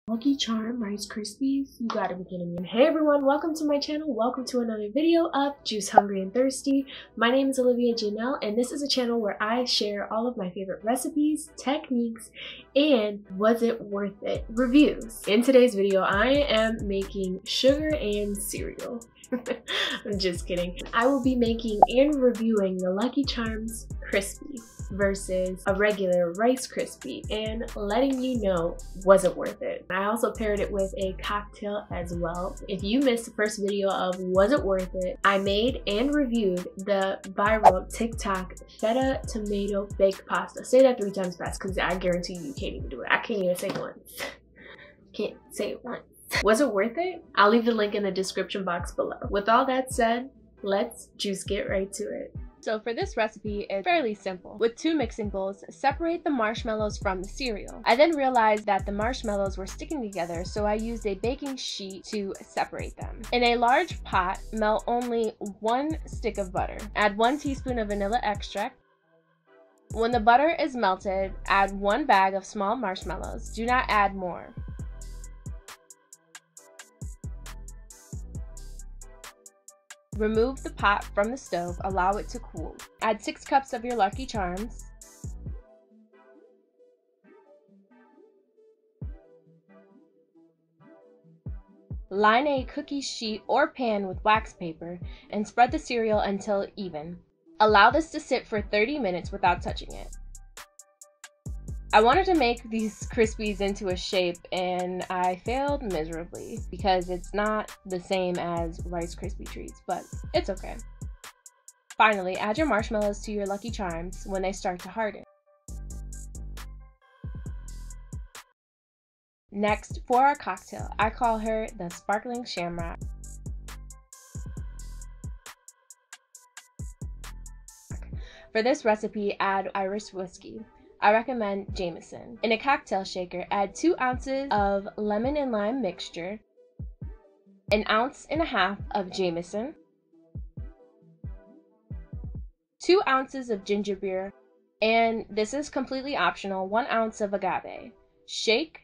Lucky Charms Krispy, you gotta be kidding me. Hey everyone, welcome to my channel. Welcome to another video of Juice Hungry and Thirsty. My name is Olivia Janelle, and this is a channel where I share all of my favorite recipes, techniques, and was it worth it reviews. In today's video, I am making sugar and cereal. I'm just kidding. I will be making and reviewing the Lucky Charms Krispy versus a regular Rice Krispie and letting you know, was it worth it? I also paired it with a cocktail as well. If you missed the first video of was it worth it, I made and reviewed the viral TikTok feta tomato baked pasta. Say that 3 times fast because I guarantee you can't even do it. I can't even say it once. Can't say it once. Was it worth it? I'll leave the link in the description box below. With all that said, let's just get right to it. So for this recipe, it's fairly simple. With 2 mixing bowls, separate the marshmallows from the cereal. I then realized that the marshmallows were sticking together, so I used a baking sheet to separate them. In a large pot, melt only 1 stick of butter. Add 1 teaspoon of vanilla extract. When the butter is melted, add 1 bag of small marshmallows. Do not add more. Remove the pot from the stove, allow it to cool. Add 6 cups of your Lucky Charms. Line a cookie sheet or pan with wax paper and spread the cereal until even. Allow this to sit for 30 minutes without touching it. I wanted to make these Krispies into a shape and I failed miserably because it's not the same as Rice Krispie treats, but it's okay. Finally, add your marshmallows to your Lucky Charms when they start to harden. Next, for our cocktail, I call her the Sparkling Shamrock. For this recipe, add Irish whiskey. I recommend Jameson. In a cocktail shaker, add 2 ounces of lemon and lime mixture, 1.5 ounces of Jameson, 2 ounces of ginger beer, and this is completely optional, 1 ounce of agave. Shake.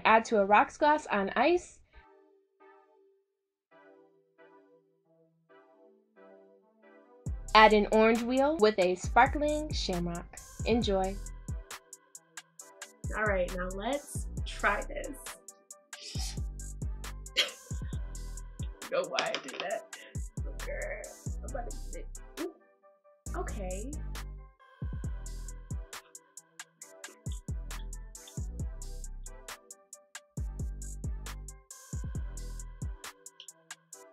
Add to a rocks glass on ice. Add an orange wheel with a sparkling shamrock. Enjoy. All right, now let's try this. I don't know why I did that. Okay, I'm about to get it. Ooh. Okay.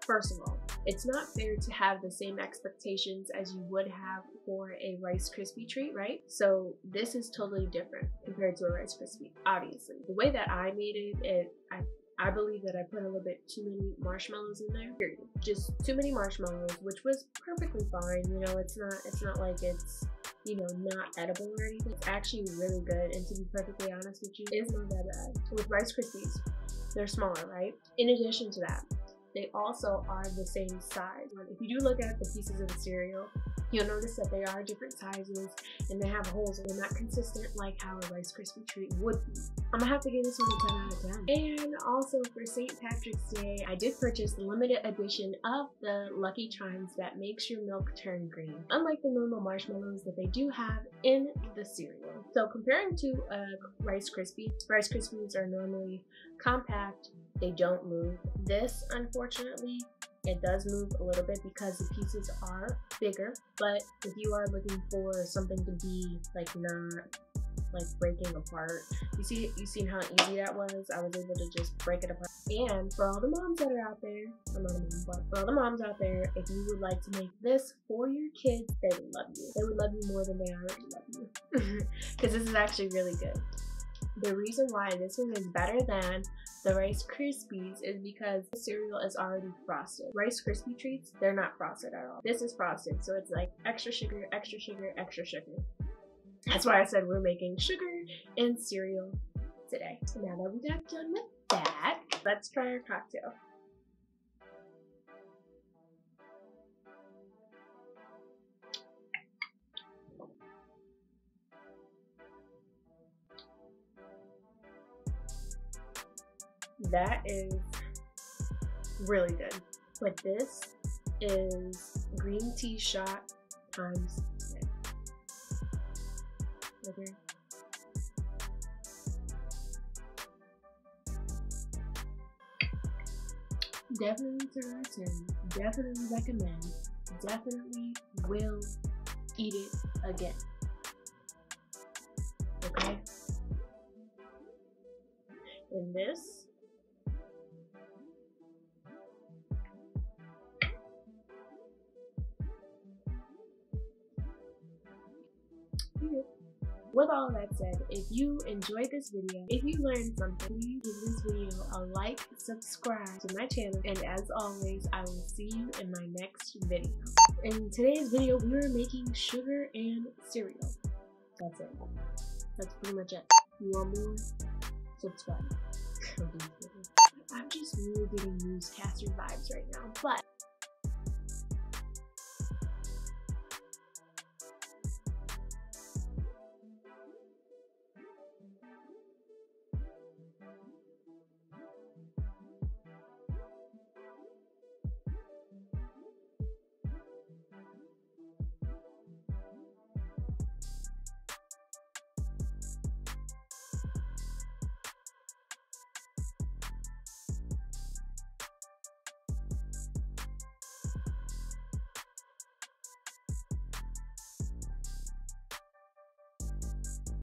First of all, it's not fair to have the same expectations as you would have for a Rice Krispie treat, right? So this is totally different compared to a Rice Krispie, obviously. The way that I made it, I believe that I put a little bit too many marshmallows in there, period. Just too many marshmallows, which was perfectly fine. You know, it's not like it's, you know, not edible or anything. It's actually really good, and to be perfectly honest with you, it's not that bad. With Rice Krispies, they're smaller, right? In addition to that, they also are the same size. If you do look at the pieces of the cereal, you'll notice that they are different sizes and they have holes and they're not consistent like how a Rice Krispie treat would be. I'm gonna have to give this one a 10 out of 10. And also for St. Patrick's Day, I did purchase the limited edition of the Lucky Charms that makes your milk turn green, unlike the normal marshmallows that they do have in the cereal. So comparing to a Rice Krispie, Rice Krispies are normally compact, they don't move. This, unfortunately, it does move a little bit because the pieces are bigger, but if you are looking for something to be like not like breaking apart, you seen how easy that was. I was able to just break it apart. And for all the moms that are out there, I'm not a mom, but for all the moms out there, if you would like to make this for your kids, they would love you. They would love you more than they already love you because this is actually really good. The reason why this one is better than the Rice Krispies is because the cereal is already frosted. Rice Krispie treats, they're not frosted at all. This is frosted, so it's like extra sugar, extra sugar, extra sugar. That's why I said we're making sugar and cereal today. So now that we got done with that, let's try our cocktail. That is really good. But this is green tea shot times 10. Okay. Definitely 10 out of 10. Definitely recommend. Definitely will eat it again. Okay? And this, with all that said, if you enjoyed this video, if you learned something, please give this video a like, subscribe to my channel, and as always, I will see you in my next video. In today's video, we were making sugar and cereal. That's it. That's pretty much it. You want more? Subscribe. I'm just really getting newscaster vibes right now, but